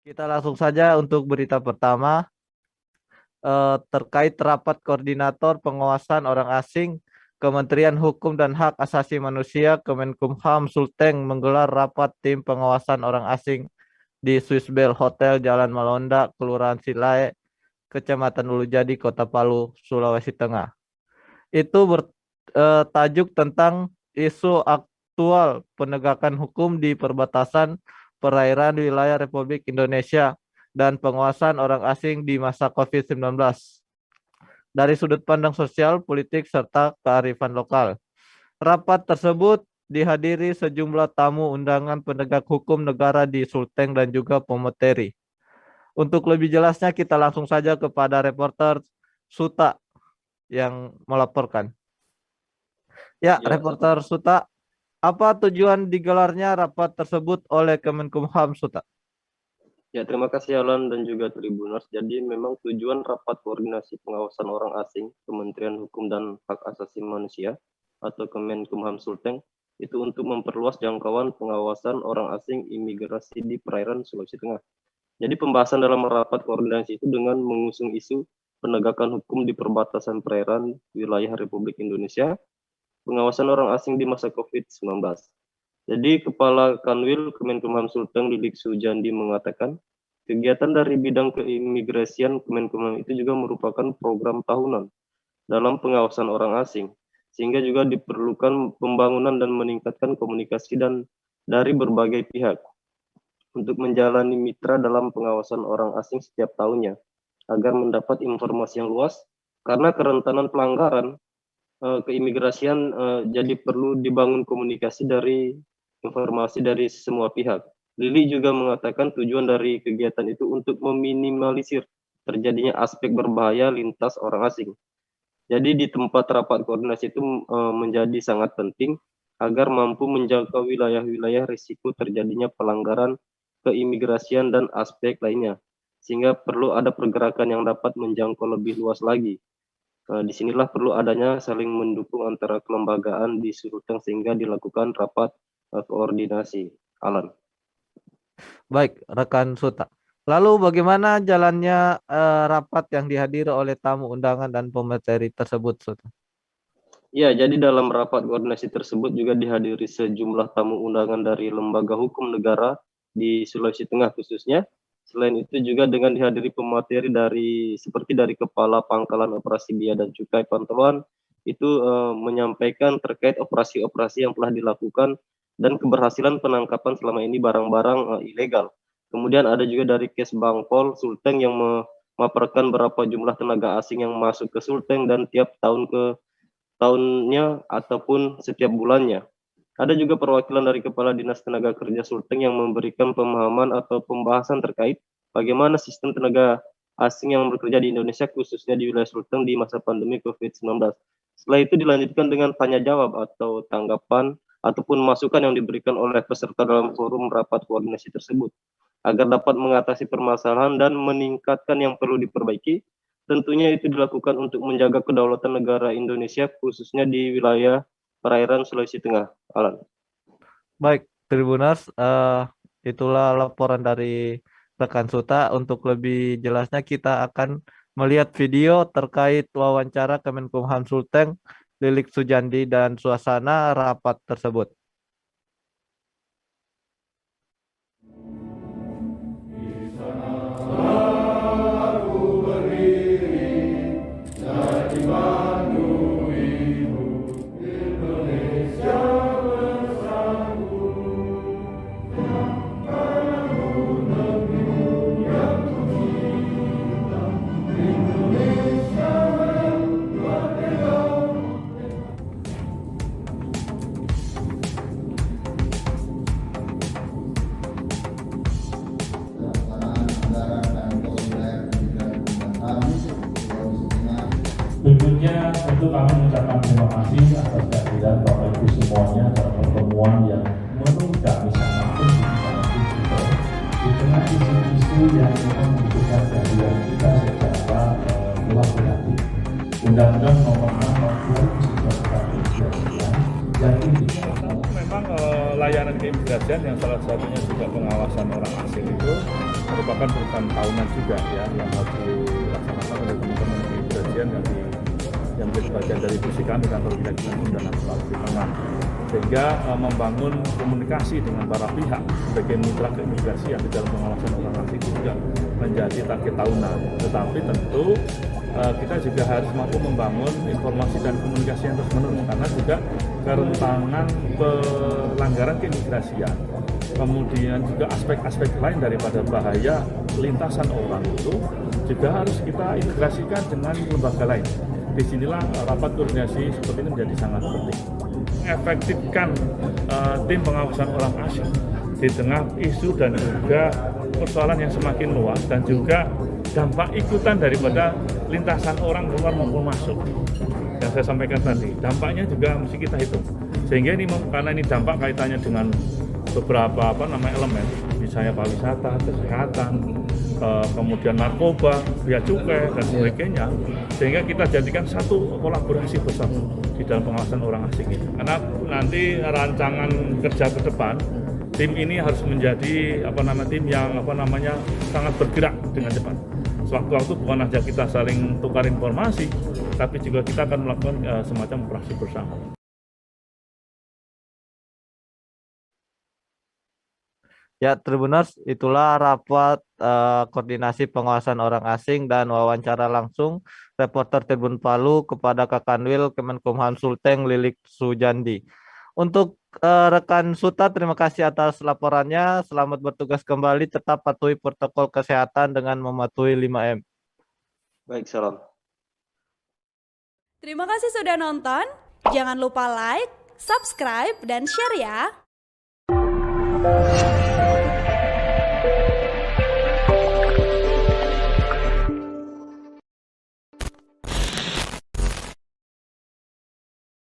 Kita langsung saja untuk berita pertama terkait rapat koordinator pengawasan orang asing Kementerian Hukum dan Hak Asasi Manusia Kemenkumham Sulteng menggelar rapat tim pengawasan orang asing di Swiss Bell Hotel Jalan Malonda, Kelurahan Silae, Kecamatan Ulujadi, Kota Palu, Sulawesi Tengah. Itu bertajuk tentang isu aktual penegakan hukum di perbatasan perairan wilayah Republik Indonesia dan penguasaan orang asing di masa COVID-19 dari sudut pandang sosial, politik, serta kearifan lokal. Rapat tersebut dihadiri sejumlah tamu undangan penegak hukum negara di Sulteng dan juga pemateri. Untuk lebih jelasnya kita langsung saja kepada reporter Suta yang melaporkan. Ya, reporter Suta, apa tujuan digelarnya rapat tersebut oleh Kemenkumham, Suta? Ya, terima kasih Alan dan juga Tribuners. Jadi memang tujuan rapat koordinasi pengawasan orang asing Kementerian Hukum dan Hak Asasi Manusia atau Kemenkumham Sulteng itu untuk memperluas jangkauan pengawasan orang asing imigrasi di perairan Sulawesi Tengah. Jadi pembahasan dalam rapat koordinasi itu dengan mengusung isu penegakan hukum di perbatasan perairan wilayah Republik Indonesia, pengawasan orang asing di masa COVID-19. Jadi Kepala Kanwil Kemenkumham Sulteng Lilik Sujandi mengatakan, kegiatan dari bidang keimigrasian Kemenkumham itu juga merupakan program tahunan dalam pengawasan orang asing, sehingga juga diperlukan pembangunan dan meningkatkan komunikasi dan dari berbagai pihak untuk menjalani mitra dalam pengawasan orang asing setiap tahunnya, agar mendapat informasi yang luas, karena kerentanan pelanggaran keimigrasian jadi perlu dibangun komunikasi dari informasi dari semua pihak. Lili juga mengatakan tujuan dari kegiatan itu untuk meminimalisir terjadinya aspek berbahaya lintas orang asing. Jadi di tempat rapat koordinasi itu menjadi sangat penting agar mampu menjangkau wilayah-wilayah risiko terjadinya pelanggaran keimigrasian dan aspek lainnya, sehingga perlu ada pergerakan yang dapat menjangkau lebih luas lagi. Disinilah perlu adanya saling mendukung antara kelembagaan di Sulteng sehingga dilakukan rapat koordinasi. Alan. Baik, rekan Suta. Lalu bagaimana jalannya rapat yang dihadiri oleh tamu undangan dan pemateri tersebut, Suta? Ya, jadi dalam rapat koordinasi tersebut juga dihadiri sejumlah tamu undangan dari lembaga hukum negara di Sulawesi Tengah khususnya. Selain itu juga dengan dihadiri pemateri seperti dari Kepala Pangkalan Operasi Bea dan Cukai Pantauan itu menyampaikan terkait operasi-operasi yang telah dilakukan dan keberhasilan penangkapan selama ini barang-barang ilegal. Kemudian ada juga dari Kes Bangpol Sulteng yang memaparkan berapa jumlah tenaga asing yang masuk ke Sulteng dan tiap tahunnya ataupun setiap bulannya. Ada juga perwakilan dari Kepala Dinas Tenaga Kerja Sulteng yang memberikan pemahaman atau pembahasan terkait bagaimana sistem tenaga asing yang bekerja di Indonesia khususnya di wilayah Sulteng di masa pandemi COVID-19. Setelah itu dilanjutkan dengan tanya jawab atau tanggapan ataupun masukan yang diberikan oleh peserta dalam forum rapat koordinasi tersebut agar dapat mengatasi permasalahan dan meningkatkan yang perlu diperbaiki. Tentunya itu dilakukan untuk menjaga kedaulatan negara Indonesia khususnya di wilayah perairan Sulawesi Tengah. Alan. Baik, Tribuners, itulah laporan dari rekan Suta. Untuk lebih jelasnya kita akan melihat video terkait wawancara Kemenkumham Sulteng, Lilik Sujandi dan suasana rapat tersebut. Berikutnya tentu kami mengucapkan terima kasih atas kehadiran Bapak Ibu semuanya dalam pertemuan yang menurut kami sangat penting, sangat kritikal di tengah isu-isu yang memang membutuhkan kehadiran kita secara kolaboratif. Undang-Undang Nomor 6 Tahun 2019 yang intinya memang pelayanan keimigrasian yang salah satunya juga pengawasan orang asing itu merupakan program tahunan juga ya yang harus dilaksanakan oleh teman-teman keimigrasian yang menjadi bagian dari visi kami kantor wilayah Kemenkum dan Sulawesi Tengah, sehingga membangun komunikasi dengan para pihak sebagai mitra keimigrasian di dalam pengawasan orang asing juga menjadi target tahunan. Tetapi tentu kita juga harus mampu membangun informasi dan komunikasi yang terus-menerus karena juga kerentanan pelanggaran keimigrasian, kemudian juga aspek-aspek lain daripada bahaya lintasan orang itu juga harus kita integrasikan dengan lembaga lain. Disinilah rapat koordinasi seperti ini menjadi sangat penting. Efektifkan tim pengawasan orang asing di tengah isu dan juga persoalan yang semakin luas dan juga dampak ikutan daripada lintasan orang keluar maupun masuk. Yang saya sampaikan tadi, dampaknya juga mesti kita hitung. Sehingga ini karena ini dampak kaitannya dengan beberapa elemen, misalnya pariwisata, kesehatan, kemudian narkoba, bea cukai dan sebagainya, sehingga kita jadikan satu kolaborasi bersama di dalam pengawasan orang asing ini. Karena nanti rancangan kerja ke depan, tim ini harus menjadi tim yang sangat bergerak dengan cepat. Sewaktu-waktu bukan saja kita saling tukar informasi, tapi juga kita akan melakukan semacam operasi bersama. Ya, Tribuners, itulah rapat koordinasi pengawasan orang asing dan wawancara langsung reporter Tribun Palu kepada Kakanwil Kemenkumham Sulteng Lilik Sujandi. Untuk rekan Suta, terima kasih atas laporannya. Selamat bertugas kembali, tetap patuhi protokol kesehatan dengan mematuhi 5M. Baik, salam. Terima kasih sudah nonton. Jangan lupa like, subscribe, dan share ya.